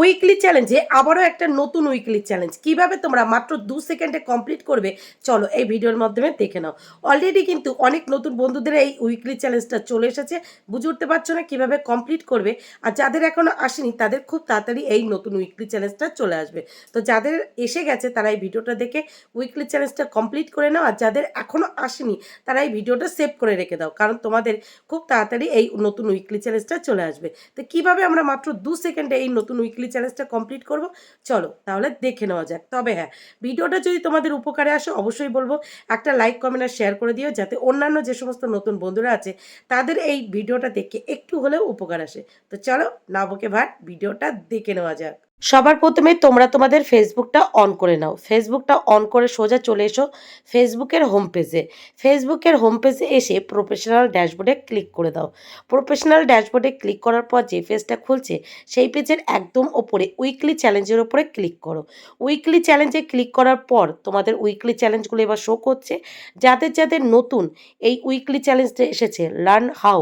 Weekly চ্যালেঞ্জে আবারও একটা নতুন উইকলি চ্যালেঞ্জ কিভাবে তোমরা মাত্র 2 সেকেন্ডে কমপ্লিট করবে চলো এই ভিডিওর মাধ্যমে দেখে নাও। অলরেডি কিন্তু অনেক নতুন বন্ধুদের এই উইকলি চ্যালেঞ্জটা চলে এসেছে, বুঝে উঠতে পারছো না কিভাবে কমপ্লিট করবে। আর যাদের এখনো আসেনি তাদের খুব তাড়াতাড়ি এই নতুন উইকলি চ্যালেঞ্জটা চলে আসবে। তো যাদের এসে গেছে তারা এই ভিডিওটা দেখে উইকলি চ্যালেঞ্জটা কমপ্লিট করে নাও, আর যাদের এখনো আসেনি তারা এই ভিডিওটা সেভ করে রেখে দাও, কারণ তোমাদের খুব তাড়াতাড়ি এই নতুন উইকলি চ্যালেঞ্জটা চলে আসবে। তো কিভাবে আমরা মাত্র 2 সেকেন্ডে এই নতুন উইকলি চ্যালেঞ্জটা কমপ্লিট করব চলো তাহলে দেখে নেওয়া যাক। তবে হ্যাঁ, ভিডিওটা যদি তোমাদের উপকারে আসে অবশ্যই বলবো একটা লাইক কমেন্ট আর শেয়ার করে দিও, যাতে অন্যান্য যে সমস্ত নতুন বন্ধুরা আছে তাদের এই ভিডিওটা দেখে একটু হলেও উপকার আসে। তো চলো না বকে ভাট, ভিডিওটা দেখে নেওয়া যাক। সবার প্রথমে তোমরা তোমাদের ফেসবুকটা অন করে নাও। ফেসবুকটা অন করে সোজা চলে এসো ফেসবুকের হোম পেজে। ফেসবুকের হোম পেজে এসে প্রফেশনাল ড্যাশবোর্ডে ক্লিক করে দাও। প্রফেশনাল ড্যাশবোর্ডে ক্লিক করার পর যে পেজটা খুলছে সেই পেজের একদম ওপরে উইকলি চ্যালেঞ্জের ওপরে ক্লিক করো। উইকলি চ্যালেঞ্জে ক্লিক করার পর তোমাদের উইকলি চ্যালেঞ্জগুলো এবার শো করছে। যাদের যাদের নতুন এই উইকলি চ্যালেঞ্জটা এসেছে লার্ন হাউ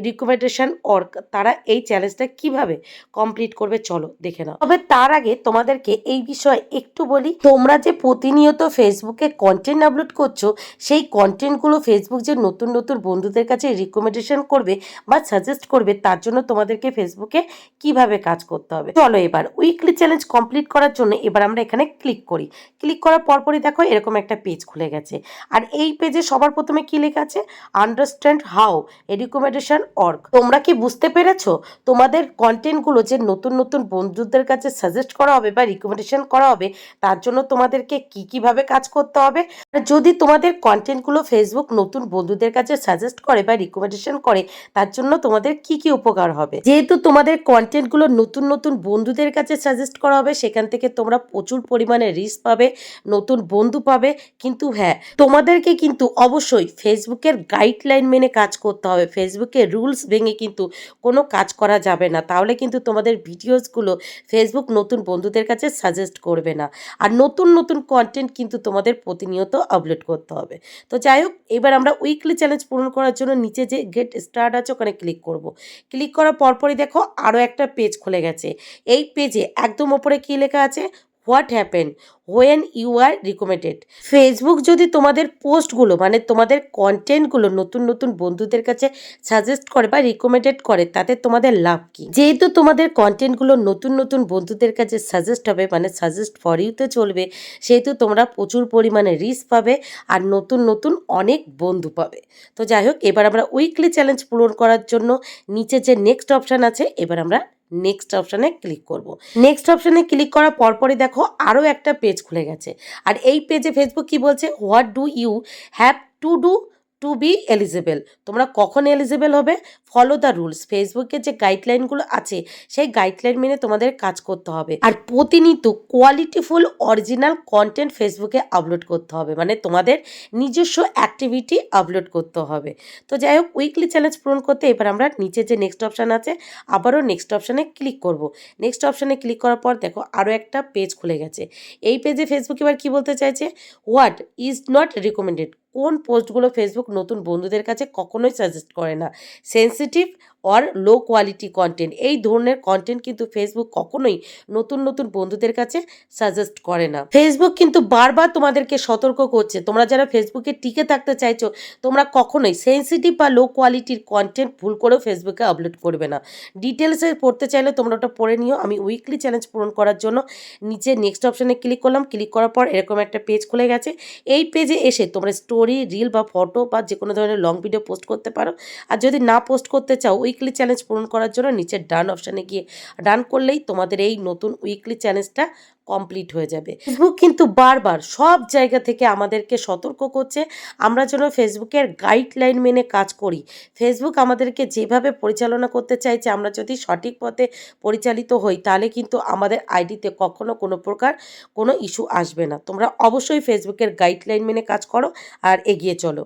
রিকমেন্ডেশন অর্ক, তারা এই চ্যালেঞ্জটা কিভাবে কমপ্লিট করবে চলো দেখে নাও। তবে তার আগে তোমাদেরকে এই বিষয়ে একটু বলি, তোমরা যে প্রতিনিয়ত ফেসবুকে কন্টেন্ট আপলোড করছো সেই কন্টেন্টগুলো ফেসবুক যে নতুন নতুন বন্ধুদের কাছে রিকমেন্ডেশন করবে বা সাজেস্ট করবে, তার জন্য তোমাদেরকে ফেসবুকে কিভাবে কাজ করতে হবে চলো এবার উইকলি চ্যালেঞ্জ কমপ্লিট করার জন্য এবার আমরা এখানে ক্লিক করি। ক্লিক করার পরপরই দেখো এরকম একটা পেজ খুলে গেছে। আর এই পেজে সবার প্রথমে কি লেখা আছে, আন্ডারস্ট্যান্ড হাউ রিকমেন্ডেশন অর্ক। তোমরা কি বুঝতে পেরেছো তোমাদের কন্টেন্টগুলো যে নতুন নতুন বন্ধুদের কাছে সাজেস্ট করা হবে বা রিকমেন্ডেশন করা হবে, তার জন্য তোমাদেরকে কিভাবে কাজ করতে হবে। আর যদি তোমাদের কন্টেন্টগুলো ফেসবুক নতুন বন্ধুদের কাছে সাজেস্ট করে বা রিকমেন্ডেশন করে, তার জন্য তোমাদের কি উপকার হবে। যেহেতু তোমাদের কন্টেন্টগুলো নতুন নতুন বন্ধুদের কাছে সাজেস্ট করা হবে, সেখান থেকে তোমরা প্রচুর পরিমাণে রিচ পাবে, নতুন বন্ধু পাবে। কিন্তু হ্যাঁ, তোমাদেরকে কিন্তু অবশ্যই ফেসবুকের গাইডলাইন মেনে কাজ করতে হবে। ফেসবুকের রুলস ভেঙে কিন্তু কোনো কাজ করা যাবে না, তাহলে কিন্তু তোমাদের ভিডিওসগুলো ফেসবুক নতুন বন্ধুদের কাছে সাজেস্ট করবে না। আর নতুন নতুন কন্টেন্ট কিন্তু তোমাদের প্রতিনিয়ত আপলোড করতে হবে। তো যাই হোক, এবার আমরা উইকলি চ্যালেঞ্জ পূরণ করার জন্য নিচে যে গেট স্টার্ট আছে ওখানে ক্লিক করব। ক্লিক করার পরপরই দেখো আরও একটা পেজ খুলে গেছে। এই পেজে একদম ওপরে কী লেখা আছে, what happen when you are recommended. Facebook যদি তোমাদের পোস্টগুলো মানে তোমাদের কন্টেন্টগুলো নতুন নতুন বন্ধুদের কাছে সাজেস্ট করে বা রিকমেন্ডেড করে, তাতে তোমাদের লাভ কি। যেহেতু তোমাদের কন্টেন্টগুলো নতুন নতুন বন্ধুদের কাছে সাজেস্ট হবে মানে সাজেস্ট ফর ইউতে চলবে, সেহেতু তোমরা প্রচুর পরিমাণে রিচ পাবে আর নতুন নতুন অনেক বন্ধু পাবে। তো যাই হোক, এবার আমরা উইকলি চ্যালেঞ্জ পূরণ করার জন্য নিচে যে নেক্সট অপশান আছে এবার আমরা নেক্সট অপশানে ক্লিক করব। নেক্সট অপশানে ক্লিক করার পরপরই দেখো আরও একটা পেজ খুলে গেছে। আর এই পেজে ফেসবুক কি বলছে, what do you have to do to be eligible. তোমরা কখন এলিজেবল হবে, ফলো দ্য রুলস। ফেসবুকের যে গাইডলাইনগুলো আছে সেই গাইডলাইন মেনে তোমাদের কাজ করতে হবে। আর প্রতিনিয়ত কোয়ালিটিফুল অরিজিনাল কন্টেন্ট ফেসবুকে আপলোড করতে হবে, মানে তোমাদের নিজস্ব অ্যাক্টিভিটি আপলোড করতে হবে। তো যাই হোক, উইকলি চ্যালেঞ্জ পূরণ করতে এবার আমরা নিচে যে নেক্সট অপশান আছে আবারও নেক্সট অপশানে ক্লিক করব। নেক্সট অপশানে ক্লিক করার পর দেখো আরও একটা পেজ খুলে গেছে। এই পেজে ফেসবুক এবার কী বলতে চাইছে, হোয়াট ইজ নট রিকমেন্ডেড। কোন পোস্টগুলো ফেসবুক নতুন বন্ধুদের কাছে কখনোই সাজেস্ট করে না, sensitive or low quality content. এই ধরনের কন্টেন্ট কিন্তু ফেসবুক কখনোই নতুন নতুন বন্ধুদের কাছে সাজেস্ট করে না। ফেসবুক কিন্তু বারবার তোমাদেরকে সতর্ক করছে, তোমরা যারা ফেসবুকে টিকে থাকতে চাইছো তোমরা কখনোই সেন্সিটিভ বা লো কোয়ালিটির কন্টেন্ট ভুল করেও ফেসবুকে আপলোড করবে না। ডিটেলসে পড়তে চাইলে তোমরা ওটা পড়ে নিও। আমি উইকলি চ্যালেঞ্জ পূরণ করার জন্য নিচে নেক্সট অপশানে ক্লিক করলাম। ক্লিক করার পর এরকম একটা পেজ খুলে গেছে। এই পেজে এসে তোমরা স্টোরি, রিল বা ফটো বা যে কোনো ধরনের লং ভিডিও পোস্ট করতে পারো। আর যদি না পোস্ট করতে চাও, উইকলি চ্যালেঞ্জ পূরণ করার জন্য নিচের ডান অপশানে গিয়ে ডান করলেই তোমাদের এই নতুন উইকলি চ্যালেঞ্জটা কমপ্লিট হয়ে যাবে। ফেসবুক কিন্তু বারবার সব জায়গা থেকে আমাদেরকে সতর্ক করছে আমরা যেন ফেসবুকের গাইডলাইন মেনে কাজ করি। ফেসবুক আমাদেরকে যেভাবে পরিচালনা করতে চাইছে, আমরা যদি সঠিক পথে পরিচালিত হই তাহলে কিন্তু আমাদের আইডিতে কখনো কোনো প্রকার কোনো ইস্যু আসবে না। তোমরা অবশ্যই ফেসবুকের গাইডলাইন মেনে কাজ করো আর এগিয়ে চলো।